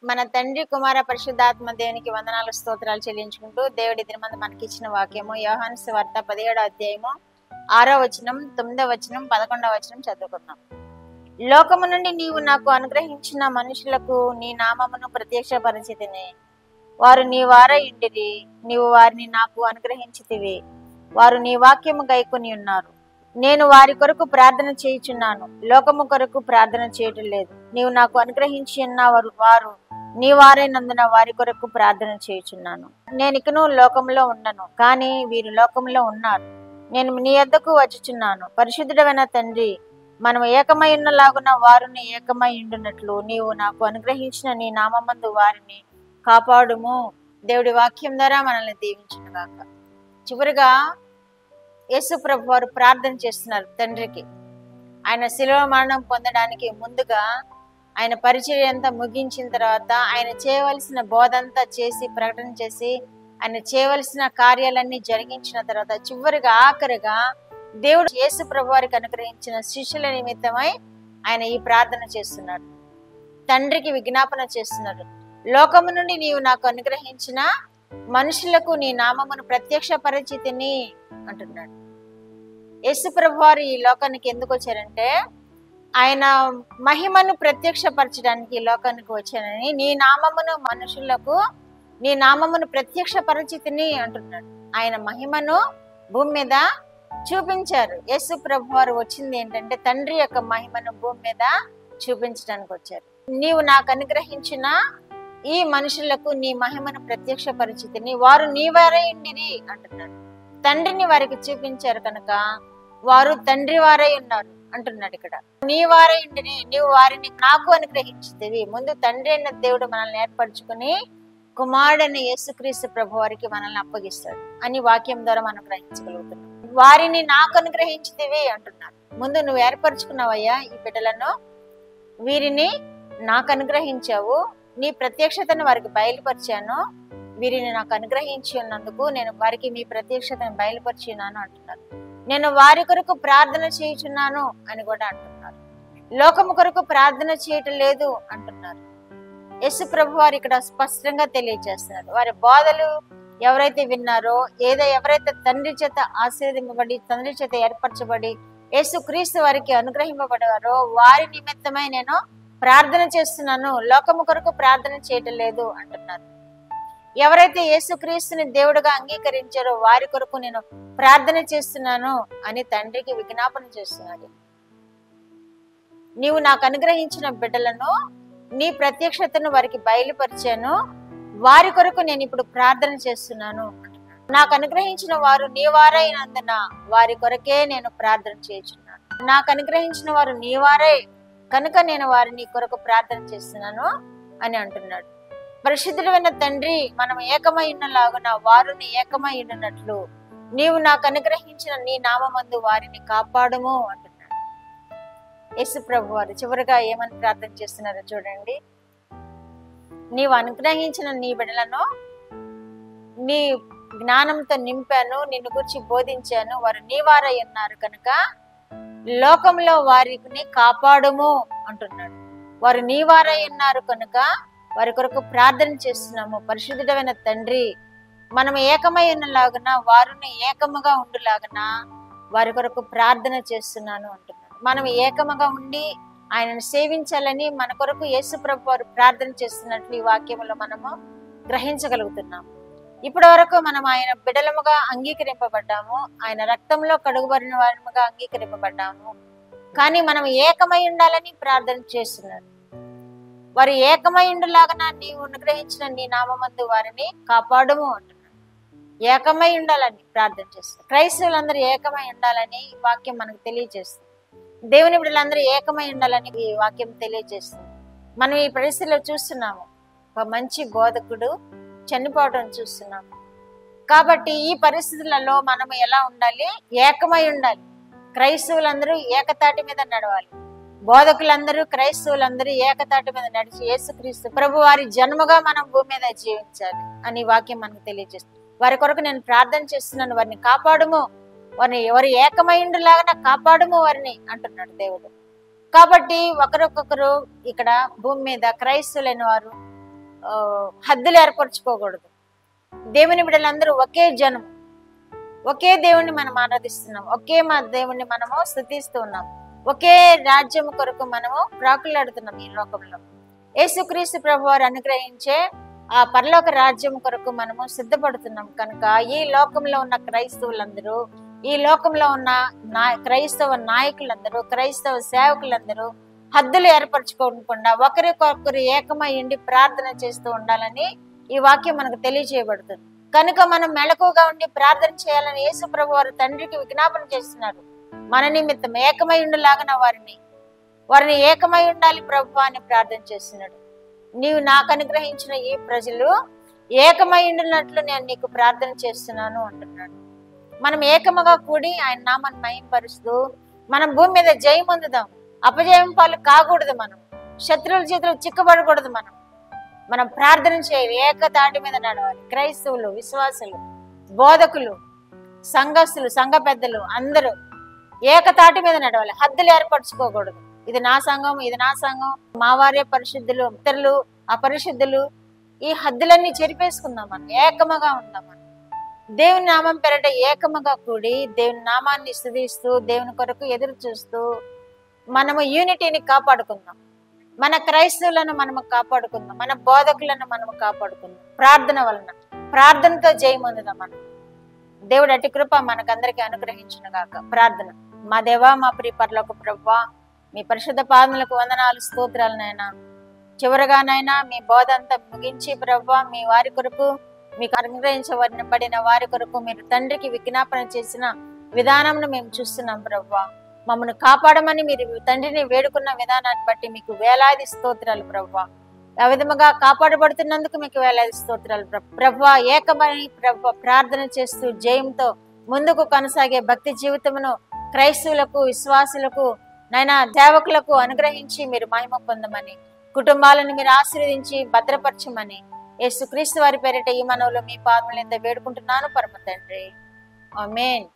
మన తండ్రి కుమార పరిశుద్ధాత్మ దేవునికి వందనాలు స్తోత్రాలు చెల్లించుకుంటూ దేవుడి దినమందు మనకి ఇచ్చిన వాక్యము యోహాను సువార్త 17వ అధ్యాయము 6వ వచనం 9వ వచనం 11వ వచనం చదువుకుందాం. లోకము నుండి నీవు నాకు అనుగ్రహించిన మనుషులకు నీ నామమును ప్రత్యక్షపరిచితిని. వారు నీ వారై ఉండిరి, నీవు వారిని నాకు అనుగ్రహించితివి. వారు నీ వాక్యము గైకొని ఉన్నారు. నేను వారి కొరకు ప్రార్థన చేయుచున్నాను, లోకము కొరకు ప్రార్థన చేయటం లేదు. నీవు నాకు అనుగ్రహించి ఉన్న వారు నీ వారైనందున వారి కొరకు ప్రార్థన చేయుచున్నాను. నేను ఇకను లోకంలో ఉండను, కానీ వీరు లోకంలో ఉన్నారు. నేను నీ యొద్దకు వచ్చుచున్నాను. పరిశుద్ధుడైన తండ్రి, మనము ఏకమై ఉన్నలాగున వారిని ఏకమై ఉండునట్లు నీవు నాకు అనుగ్రహించిన నీ నామమందు వారిని కాపాడుము. దేవుడి వాక్యం ద్వారా మనల్ని దీవించునుగాక. చివరిగా యేసు ప్రభు వారు ప్రార్థన చేస్తున్నారు తండ్రికి. ఆయన శిలువ మరణం పొందడానికి ముందుగా ఆయన పరిచర్య అంతా ముగించిన తర్వాత ఆయన చేయవలసిన బోధంతా చేసి ప్రకటన చేసి ఆయన చేయవలసిన కార్యాలన్నీ జరిగించిన తర్వాత చివరిగా ఆఖరిగా దేవుడు యేసు ప్రభు వారికి అనుగ్రహించిన శిష్యుల నిమిత్తమై ఆయన ఈ ప్రార్థన చేస్తున్నాడు. తండ్రికి విజ్ఞాపన చేస్తున్నాడు. లోకము నుండి నీవు నాకు అనుగ్రహించిన మనుషులకు నీ నామమును ప్రత్యక్షపరిచితిని అంటున్నాడు. యేసు ప్రభు వారు ఈ లోకానికి ఎందుకు వచ్చారంటే ఆయన మహిమను ప్రత్యక్షపరచడానికి ఈ లోకానికి వచ్చానని, నీ నామమును మనుషులకు నీ నామమును ప్రత్యక్షపరిచితిని అంటున్నాడు. ఆయన మహిమను భూమి మీద చూపించారు. యేసు ప్రభు వారు వచ్చింది ఏంటంటే తండ్రి యొక్క మహిమను భూమి మీద చూపించడానికి వచ్చారు. నీవు నాకు అనుగ్రహించిన ఈ మనుషులకు నీ మహిమను ప్రత్యక్షపరిచితిని, వారు నీ వారై ఉండిరి అంటున్నాడు. తండ్రిని వారికి చూపించారు కనుక వారు తండ్రి వారై ఉన్నారు అంటున్నాడు. ఇక్కడ నీ వారై ఉండిరి, నీవు వారిని నాకు అనుగ్రహించితివి. ముందు తండ్రి అయిన దేవుడు మనల్ని ఏర్పరచుకుని కుమారుడైన యేసుక్రీస్తు ప్రభు వారికి మనల్ని అప్పగిస్తాడు అని వాక్యం ద్వారా మనం గ్రహించగలుగుతున్నాం. వారిని నాకు అనుగ్రహించితివి అంటున్నాడు. ముందు నువ్వు ఏర్పరచుకున్నావయ్యా ఈ బిడ్డలను, వీరిని నాకు అనుగ్రహించావు, నీ ప్రత్యక్షతను వారికి బయలుపరిచాను, వీరిని నాకు అనుగ్రహించి ఉన్నందుకు నేను వారికి మీ ప్రత్యక్షతను బయలుపరిచి ఉన్నాను అంటున్నారు. నేను వారి కొరకు ప్రార్థన చేయుచున్నాను అని కూడా అంటున్నారు. లోకము కొరకు ప్రార్థన చేయటం లేదు అంటున్నారు. యేసు ప్రభు వారు ఇక్కడ స్పష్టంగా తెలియజేస్తున్నారు. వారి బోధలు ఎవరైతే విన్నారో, ఎవరైతే తండ్రి చేత ఆశీర్వదింపబడి తండ్రి చేత ఏర్పరచబడి యేసు క్రీస్తు వారికి అనుగ్రహింపబడారో వారి నిమిత్తమై నేను ప్రార్థన చేస్తున్నాను, లోకము కొరకు ప్రార్థన చేయటం లేదు అంటున్నారు. ఎవరైతే యేసుక్రీస్తుని దేవుడుగా అంగీకరించారో వారి కొరకు నేను ప్రార్థన చేస్తున్నాను అని తండ్రికి విజ్ఞాపన చేస్తున్నాడు. నీవు నాకు అనుగ్రహించిన బిడ్డలను నీ ప్రత్యక్షతను వారికి బయలుపరిచాను, వారి కొరకు నేను ఇప్పుడు ప్రార్థన చేస్తున్నాను. నాకు అనుగ్రహించిన వారు నీ వారైనందున వారి కొరకే నేను ప్రార్థన చేస్తున్నాను. నాకు అనుగ్రహించిన వారు నీ వారై కనుక నేను వారిని కొరకు ప్రార్థన చేస్తున్నాను అని అంటున్నాడు. పరిశుద్ధుడైన తండ్రి, మనం ఏకమై ఉన్నలాగున వారిని ఏకమై ఉన్నట్లు నీవు నాకు అనుగ్రహించిన నీ నామమందు వారిని కాపాడుము అంటున్నాడు. యేసు ప్రభు వారు చివరిగా ఏమని ప్రార్థన చేస్తున్నారో చూడండి. నీవు అనుగ్రహించిన నీ బిడ్డలను నీ జ్ఞానంతో నింపాను, నిన్ను గురించి బోధించాను, వారు నీ వారై ఉన్నారు కనుక లోకంలో వారిని కాపాడుము అంటున్నాడు. వారు నీ వారై ఉన్నారు కనుక వారి కొరకు ప్రార్థన చేస్తున్నాము. పరిశుద్ధుడైన తండ్రి, మనం ఏకమై ఉన్నలాగున వారిని ఏకముగా ఉండులాగున వారి కొరకు ప్రార్థన చేస్తున్నాను అంటున్నాడు. మనం ఏకముగా ఉండి ఆయనను సేవించాలని మన కొరకు యేసు ప్రభు వారు ప్రార్థన చేస్తున్నట్లు ఈ వాక్యములో మనము గ్రహించగలుగుతున్నాము. ఇప్పటి వరకు మనం ఆయన బిడలముగా అంగీకరింపబడ్డాము, ఆయన రక్తంలో కడుగుబడిన వారముగా అంగీకరింపబడ్డాము. కానీ మనం ఏకమై ఉండాలని ప్రార్థన చేస్తున్నారు. వారు ఏకమై ఉండులాగా నీవు అనుగ్రహించిన నీ నామమందు వారిని కాపాడుము అంటున్నాడు. ఏకమై ఉండాలని ప్రార్థన చేస్తున్నారు. క్రైస్తవులందరూ ఏకమై ఉండాలని ఈ వాక్యం మనకు తెలియజేస్తుంది. దేవుని బిడ్డలందరూ ఏకమై ఉండాలని ఈ వాక్యం తెలియజేస్తుంది. మనం ఈ పరిస్థితిలో చూస్తున్నాము, ఒక మంచి బోధకుడు చనిపోవడం చూస్తున్నాము. కాబట్టి ఈ పరిస్థితులలో మనం ఎలా ఉండాలి? ఏకమై ఉండాలి. క్రైస్తవులందరూ ఏకతాటి మీద నడవాలి. బోధకులందరూ క్రైస్తవులందరూ ఏకతాటి మీద నడిచి యేసుక్రీస్తు ప్రభు వారి జన్మగా మనం భూమి మీద జీవించాలి అని వాక్యం మనకు తెలియజేస్తుంది. వారి కొరకు నేను ప్రార్థన చేస్తున్నాను, వారిని కాపాడుము, వారిని ఎవరు ఏకమై ఉండులాగా కాపాడుము వారిని అంటున్నాడు దేవుడు. కాబట్టి ఒకరికొకరు ఇక్కడ భూమి మీద క్రైస్తవులైన వారు హద్దులు ఏర్పరచుకోకూడదు. దేవుని బిడ్డలందరూ ఒకే జనం, ఒకే దేవుణ్ణి మనం ఆరాధిస్తున్నాం, ఒకే మా దేవుణ్ణి మనము స్తుతిస్తూ ఉన్నాం, ఒకే రాజ్యం కొరకు మనము ప్రాకులాడుతున్నాం. ఈ లోకంలో యేసుక్రీస్తు ప్రభు వారు అనుగ్రహించే ఆ పరలోక రాజ్యం కొరకు మనము సిద్ధపడుతున్నాం. కనుక ఈ లోకంలో ఉన్న క్రైస్తవులందరూ, ఈ లోకంలో ఉన్న క్రైస్తవ నాయకులందరూ, క్రైస్తవ సేవకులందరూ హద్దులు ఏర్పరచుకోకుండా ఒకరికొకరు ఏకమై ఉండి ప్రార్థన చేస్తూ ఉండాలని ఈ వాక్యం మనకు తెలియజేయబడుతుంది. కనుక మనం మెలకుగా ఉండి ప్రార్థన చేయాలని యేసు ప్రభు వారు తండ్రికి విజ్ఞాపన చేస్తున్నారు. మన నిమిత్తం ఏకమై ఉండలాగా వారిని ఏకమై ఉండాలి ప్రభు అని ప్రార్థన చేస్తున్నాడు. నీవు నాకు అనుగ్రహించిన ఈ ప్రజలు ఏకమై ఉండినట్లు నేను నీకు ప్రార్థన చేస్తున్నాను అంటున్నాడు. మనం ఏకముగా కూడి ఆయన నామాన్ని మహిమపరుస్తూ మనం భూమి మీద జయం పొందుదాం. అపజయం పాలు కాకూడదు, మనం శత్రువుల చేతులు చిక్కబడకూడదు. మనం ప్రార్థన చేయాలి, ఏకతాటి మీద నడవాలి. క్రైస్తవులు, విశ్వాసులు, బోధకులు, సంఘస్థులు, సంఘ పెద్దలు అందరూ ఏకతాటి మీద నడవాలి. హద్దులు ఏర్పరచుకోకూడదు. ఇది నా సంఘం, ఇది నా సంఘం, మా వారే పరిశుద్ధులు, ఇతరులు అపరిశుద్ధులు, ఈ హద్దులన్నీ చెరిపేసుకుందాం. మనం ఏకముగా ఉందాం. మనం దేవుని నామం పేరట ఏకముగా కూడి దేవుని నామాన్ని స్తుతిస్తూ దేవుని కొరకు ఎదురు చూస్తూ మనము యూనిటీని కాపాడుకుందాం. మన క్రైస్తవులను మనము కాపాడుకుందాం, మన బోధకులను మనము కాపాడుకుందాం. ప్రార్థన వలన, ప్రార్థనతో జయం పొందుదాం. మనం దేవుడు అట్టి కృప మనకందరికీ అనుగ్రహించును గాక. ప్రార్థన. మా దేవా, మా ప్రియ పరలోక ప్రభువా, మీ పరిశుద్ధ పాదములకు వందనాలు, స్తోత్రాలు నాయనా. చివరగానైనా మీ బోధ అంతా ముగించి ప్రభువా, మీ వారి కొరకు, మీకు అనుగ్రహించబడిన వారి కొరకు మీరు తండ్రికి విజ్ఞాపన చేసిన విధానంను మేము చూస్తున్నాం ప్రభువా. మమ్మల్ని కాపాడమని మీరు తండ్రిని వేడుకున్న విధానాన్ని బట్టి మీకు వేలాది స్తోత్రాలు ప్రభువా. ఆ విధముగా కాపాడబడుతున్నందుకు మీకు వేలాది స్తోత్రాలు ప్రభువా. ఏకమై ప్రభువా ప్రార్థన చేస్తూ జయంతో ముందుకు కొనసాగే భక్తి జీవితమును క్రైస్తవులకు, విశ్వాసులకు, నైనా సేవకులకు అనుగ్రహించి మీరు మహిమ పొందమని, కుటుంబాలను మీరు ఆశీర్వదించి భద్రపరచమని యేసుక్రీస్తు వారి పేరిట ఈ మనవులు మీ పాదముల యందు వేడుకుంటున్నాను పరమ తండ్రి. ఆమేన్.